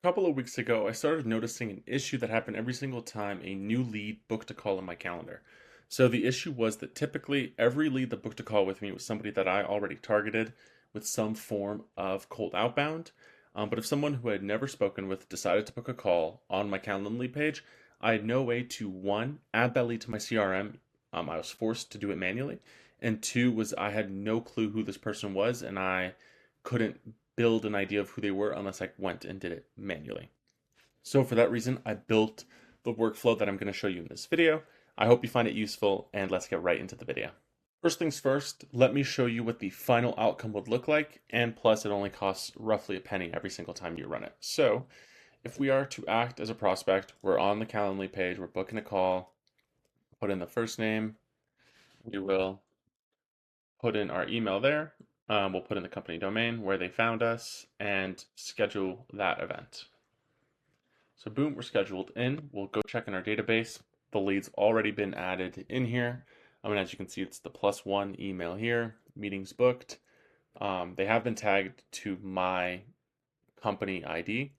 couple of weeks ago, I started noticing an issue that happened every single time a new lead booked a call in my calendar. So the issue was that typically every lead that booked a call with me was somebody that I already targeted with some form of cold outbound. But if someone who I had never spoken with decided to book a call on my Calendly page, I had no way to one, add that lead to my CRM. I was forced to do it manually. And two was I had no clue who this person was, and I couldn't build an idea of who they were unless I went and did it manually. So for that reason, I built the workflow that I'm going to show you in this video. I hope you find it useful, and let's get right into the video. First things first, let me show you what the final outcome would look like, and plus it only costs roughly a penny every single time you run it. So if we are to act as a prospect, we're on the Calendly page, we're booking a call, put in the first name, we will put in our email there, we'll put in the company domain where they found us, and schedule that event. So boom, we're scheduled in. We'll go check in our database. The lead's already been added in here. As you can see, it's the +1 email here, meetings booked. They have been tagged to my company ID.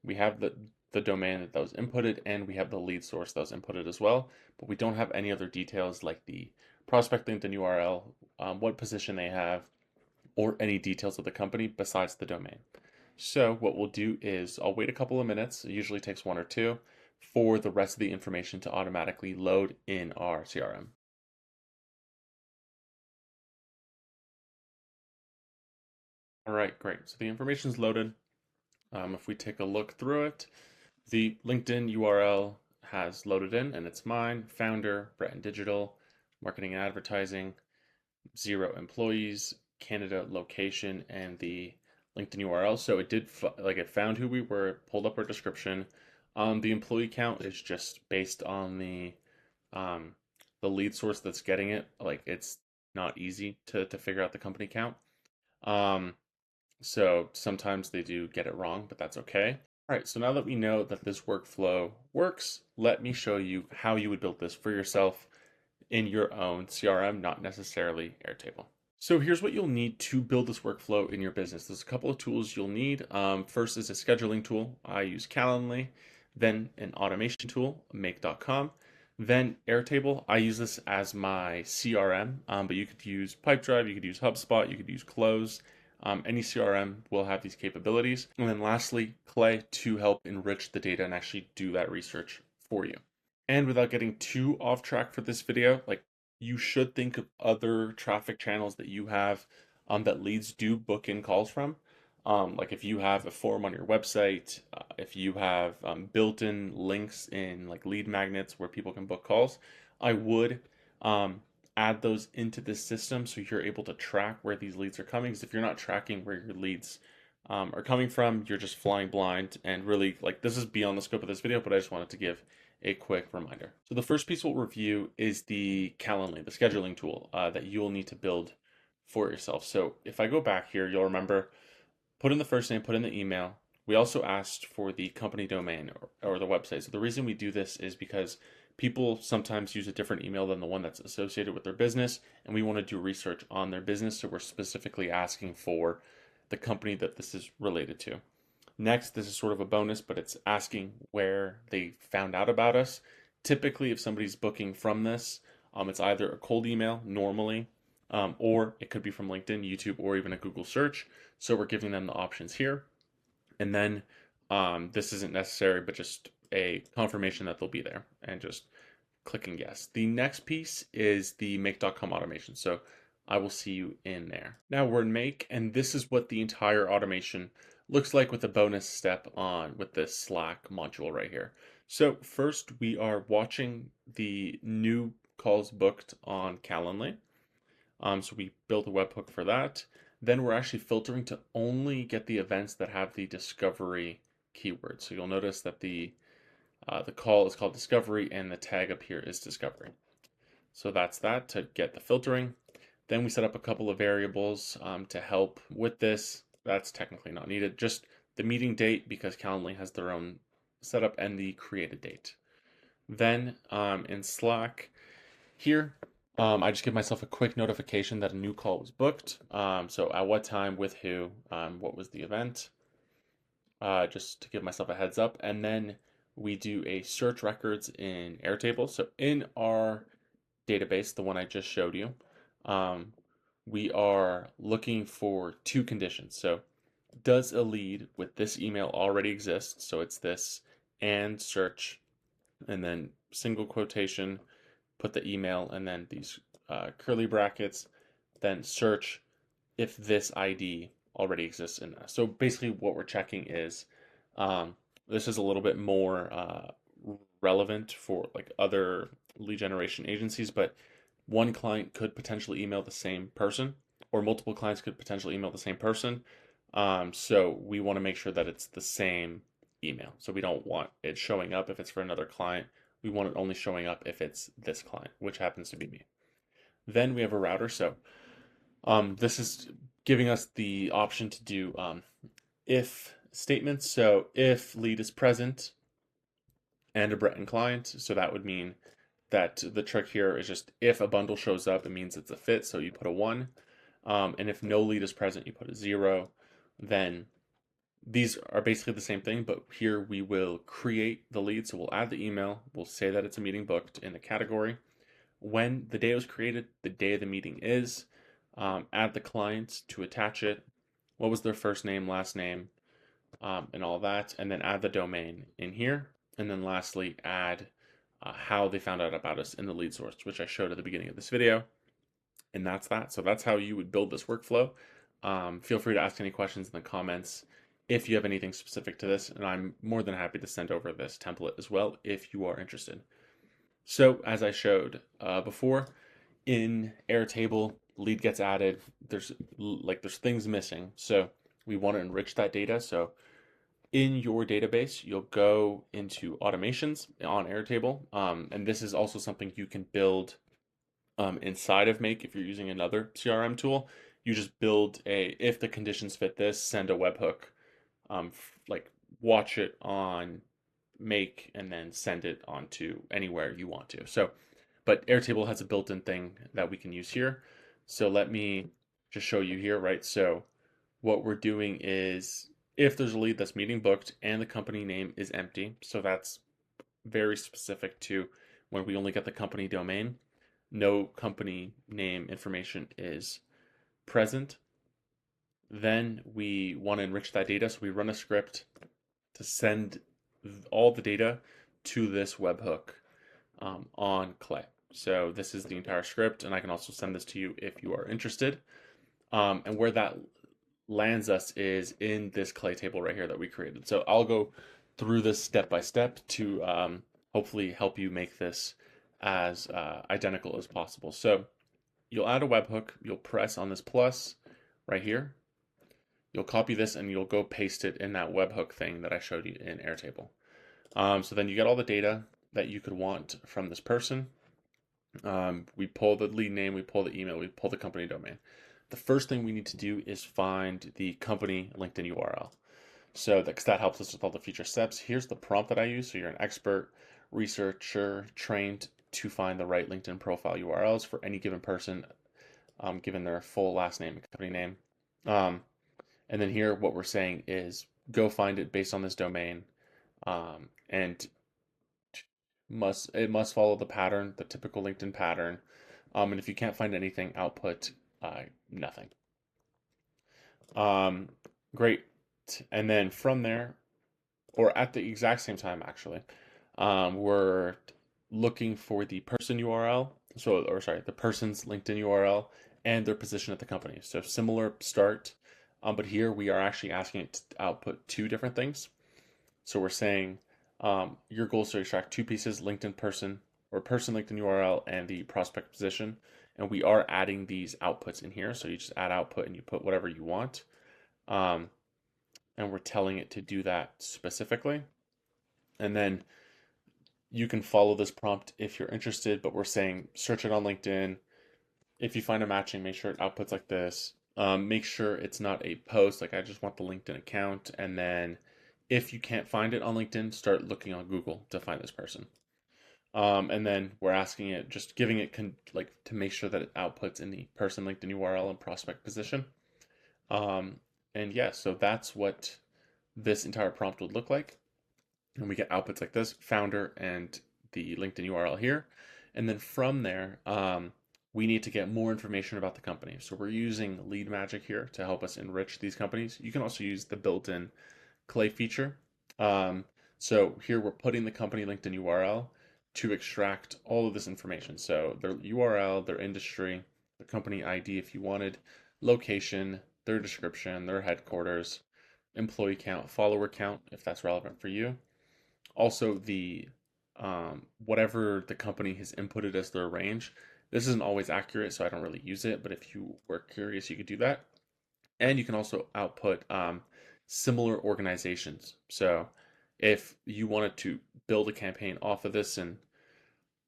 We have the domain that was inputted, and we have the lead source that was inputted as well, but we don't have any other details like the prospect LinkedIn URL, what position they have, or any details of the company besides the domain. So what we'll do is I'll wait a couple of minutes, it usually takes one or two, for the rest of the information to automatically load in our CRM. All right, great. So the information's loaded. If we take a look through it, the LinkedIn URL has loaded in and it's mine, founder, BR3TON Digital, marketing and advertising, 0 employees, Canada location, and the LinkedIn URL. So it did it found who we were, pulled up our description. The employee count is just based on um, the lead source that's getting it. Like it's not easy to figure out the company count. Um, so sometimes they do get it wrong, but that's okay. All right, so now that we know that this workflow works, let me show you how you would build this for yourself in your own CRM, not necessarily Airtable. So here's what you'll need to build this workflow in your business. There's a couple of tools you'll need. First is a scheduling tool. I use Calendly, then an automation tool, make.com, then Airtable. I use this as my CRM, but you could use Pipedrive, you could use HubSpot, you could use Close. Any CRM will have these capabilities. And then lastly, Clay to help enrich the data and actually do that research for you. And without getting too off track for this video, like you should think of other traffic channels that you have that leads do book in calls from. Like if you have a form on your website, if you have built-in links in like lead magnets where people can book calls, I would add those into this system so you're able to track where these leads are coming. Because if you're not tracking where your leads are coming from, you're just flying blind. And really, like this is beyond the scope of this video, but I just wanted to give a quick reminder. So the first piece we'll review is the Calendly, the scheduling tool that you'll need to build for yourself. So if I go back here, you'll remember, put in the first name, put in the email. We also asked for the company domain or the website. So the reason we do this is because people sometimes use a different email than the one that's associated with their business, and we want to do research on their business. So we're specifically asking for the company that this is related to. Next, this is sort of a bonus, but it's asking where they found out about us. Typically, if somebody's booking from this, it's either a cold email normally, or it could be from LinkedIn, YouTube, or even a Google search. So we're giving them the options here. And then this isn't necessary, but just a confirmation that they'll be there and just clicking yes. The next piece is the make.com automation. So I will see you in there. Now we're in Make, and this is what the entire automation looks like with a bonus step on with this Slack module right here. So first we are watching the new calls booked on Calendly. So we built a webhook for that. Then we're actually filtering to only get the events that have the discovery keyword. So you'll notice that the call is called discovery and the tag up here is discovery. So that's that to get the filtering. Then we set up a couple of variables to help with this. That's technically not needed. Just the meeting date because Calendly has their own setup and the created date. Then in Slack here, I just give myself a quick notification that a new call was booked. So at what time, with who, what was the event. just to give myself a heads up. And then we do a search records in Airtable. So in our database, the one I just showed you, um, we are looking for two conditions. So does a lead with this email already exist? So it's this and search, and then single quotation, put the email, and then these curly brackets, then search if this ID already exists in that. So basically, what we're checking is um, this is a little bit more relevant for like other lead generation agencies, but one client could potentially email the same person, or multiple clients could potentially email the same person. So we want to make sure that it's the same email. So we don't want it showing up if it's for another client. We want it only showing up if it's this client, which happens to be me. Then we have a router. So this is giving us the option to do if statements. So if lead is present and a Breton client, so that would mean that the trick here is just if a bundle shows up, it means it's a fit, so you put a 1. And if no lead is present, you put a 0. Then these are basically the same thing, but here we will create the lead. So we'll add the email. We'll say that it's a meeting booked in the category. When the day was created, the day of the meeting is. Add the client to attach it. What was their first name, last name, and all that. And then add the domain in here. And then lastly, add how they found out about us in the lead source, which I showed at the beginning of this video. And that's that. So that's how you would build this workflow. Feel free to ask any questions in the comments if you have anything specific to this, and I'm more than happy to send over this template as well if you are interested. So as I showed before, in Airtable, lead gets added. There's things missing, so we want to enrich that data. So in your database, you'll go into automations on Airtable, and this is also something you can build inside of Make if you're using another CRM tool. You just build if the conditions fit this, send a webhook, like watch it on Make, and then send it onto anywhere you want to. So, but Airtable has a built-in thing that we can use here. So let me just show you here, right? So what we're doing is if there's a lead that's meeting booked and the company name is empty, so that's very specific to when we only get the company domain, no company name information is present, then we want to enrich that data. So we run a script to send all the data to this webhook on Clay. So this is the entire script, and I can also send this to you if you are interested. And where that lands us is in this Clay table right here that we created. So I'll go through this step by step to hopefully help you make this as identical as possible. So you'll add a webhook, you'll press on this plus right here, you'll copy this and you'll go paste it in that webhook thing that I showed you in Airtable. So then you get all the data that you could want from this person. We pull the lead name, we pull the email, we pull the company domain. The first thing we need to do is find the company LinkedIn URL. So that helps us with all the future steps. Here's the prompt that I use. So you're an expert researcher trained to find the right LinkedIn profile URLs for any given person, given their full last name and company name. And then here, what we're saying is go find it based on this domain, and it must follow the pattern, the typical LinkedIn pattern. And if you can't find anything, output nothing. Great. And then from there, or at the exact same time, actually, we're looking for the person URL. The person's LinkedIn URL and their position at the company. So similar start, but here we are actually asking it to output two different things. So we're saying your goal is to extract two pieces: LinkedIn person or person LinkedIn URL and the prospect position. And we are adding these outputs in here. So you just add output and you put whatever you want. And we're telling it to do that specifically. And then you can follow this prompt if you're interested, but we're saying search it on LinkedIn. If you find a matching, make sure it outputs like this. Make sure it's not a post, like I just want the LinkedIn account. And then if you can't find it on LinkedIn, start looking on Google to find this person. And then we're asking it, just giving it to make sure that it outputs in the person LinkedIn URL and prospect position. And yeah, so that's what this entire prompt would look like. And we get outputs like this, founder and the LinkedIn URL here. And then from there, we need to get more information about the company. So we're using Lead Magic here to help us enrich these companies. You can also use the built-in Clay feature. Um, so here we're putting the company LinkedIn URL to extract all of this information. So their URL, their industry, their company ID if you wanted, location, their description, their headquarters, employee count, follower count if that's relevant for you. Also the whatever the company has inputted as their range. This isn't always accurate, so I don't really use it, but if you were curious, you could do that. And you can also output similar organizations. So if you wanted to build a campaign off of this, and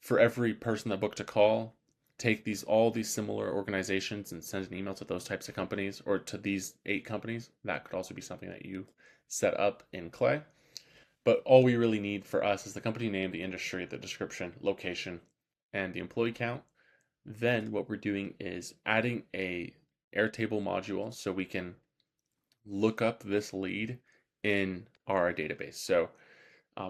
for every person that booked a call, take all these similar organizations and send an email to those types of companies or to these 8 companies, that could also be something that you set up in Clay. But all we really need for us is the company name, the industry, the description, location, and the employee count. Then what we're doing is adding a Airtable module so we can look up this lead in our database. So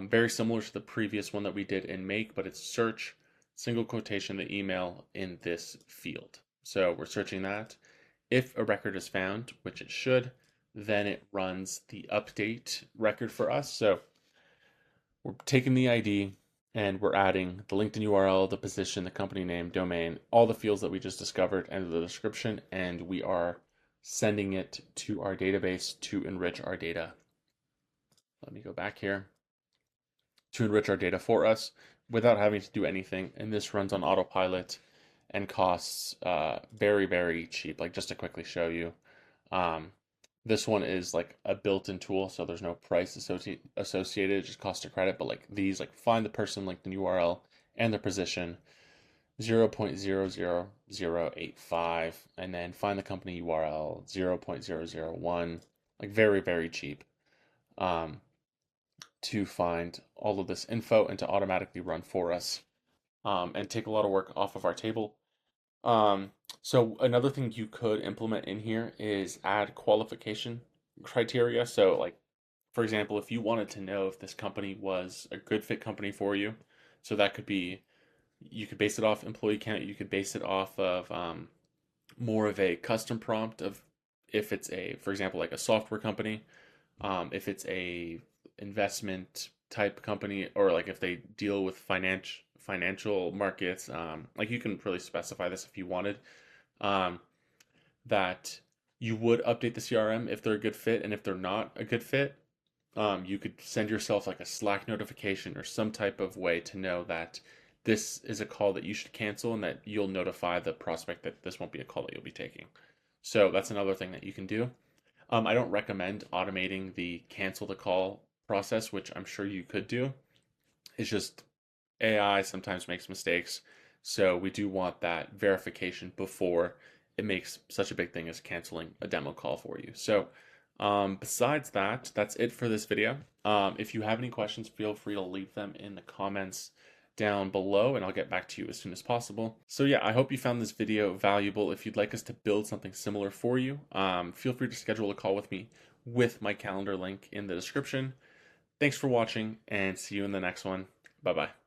very similar to the previous one that we did in Make, but it's search, single quotation, the email in this field. So we're searching that. If a record is found, which it should, then it runs the update record for us. So we're taking the ID and we're adding the LinkedIn URL, the position, the company name, domain, all the fields that we just discovered, and the description, and we are sending it to our database to enrich our data. Let me go back here. To enrich our data for us without having to do anything. And this runs on autopilot and costs very, very cheap. Like just to quickly show you, this one is like a built-in tool, so there's no price associated. It just costs a credit. But like these, like find the person, like the URL and their position, 0.00085, and then find the company URL 0.001. Like very, very cheap. To find all of this info and to automatically run for us and take a lot of work off of our table. So another thing you could implement in here is add qualification criteria. So like, for example, if you wanted to know if this company was a good fit company for you, so that could be, you could base it off employee count, you could base it off of more of a custom prompt of if it's a, for example, like a software company, if it's a investment type company, or like if they deal with financial markets, like you can really specify this if you wanted, um, that you would update the CRM if they're a good fit, and if they're not a good fit, you could send yourself like a Slack notification or some type of way to know that this is a call that you should cancel and that you'll notify the prospect that this won't be a call that you'll be taking. So that's another thing that you can do. I don't recommend automating the cancel the call process, which I'm sure you could do. It's just AI sometimes makes mistakes. So we do want that verification before it makes such a big thing as canceling a demo call for you. So besides that, that's it for this video. If you have any questions, feel free to leave them in the comments down below and I'll get back to you as soon as possible. So yeah, I hope you found this video valuable. If you'd like us to build something similar for you, feel free to schedule a call with me with my calendar link in the description. Thanks for watching and see you in the next one. Bye bye.